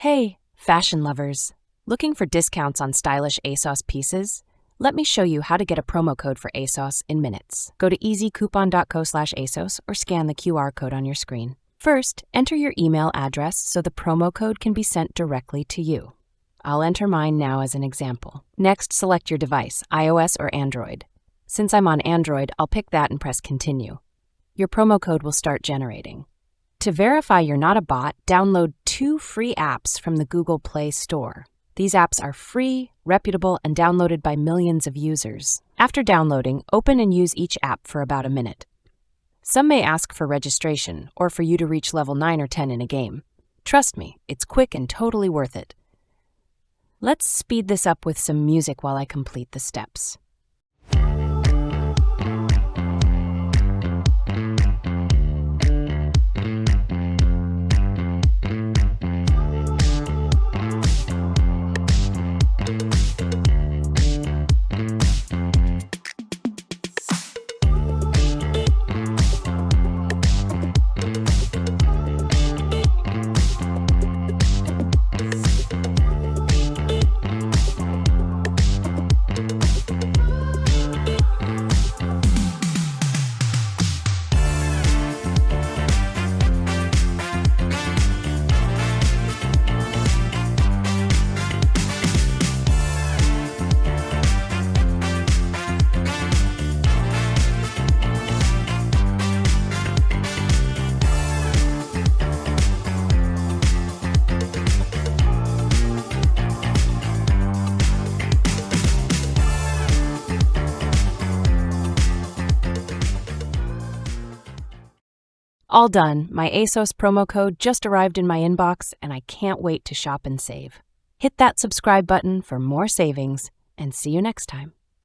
Hey, fashion lovers. Looking for discounts on stylish ASOS pieces? Let me show you how to get a promo code for ASOS in minutes. Go to easycoupon.co/ASOS or scan the QR code on your screen. First, enter your email address so the promo code can be sent directly to you. I'll enter mine now as an example. Next, select your device, iOS or Android. Since I'm on Android, I'll pick that and press Continue. Your promo code will start generating. To verify you're not a bot, download 2 free apps from the Google Play Store. These apps are free, reputable, and downloaded by millions of users. After downloading, open and use each app for about a minute. Some may ask for registration or for you to reach level 9 or 10 in a game. Trust me, it's quick and totally worth it. Let's speed this up with some music while I complete the steps. All done. My ASOS promo code just arrived in my inbox, and I can't wait to shop and save. Hit that subscribe button for more savings, and see you next time.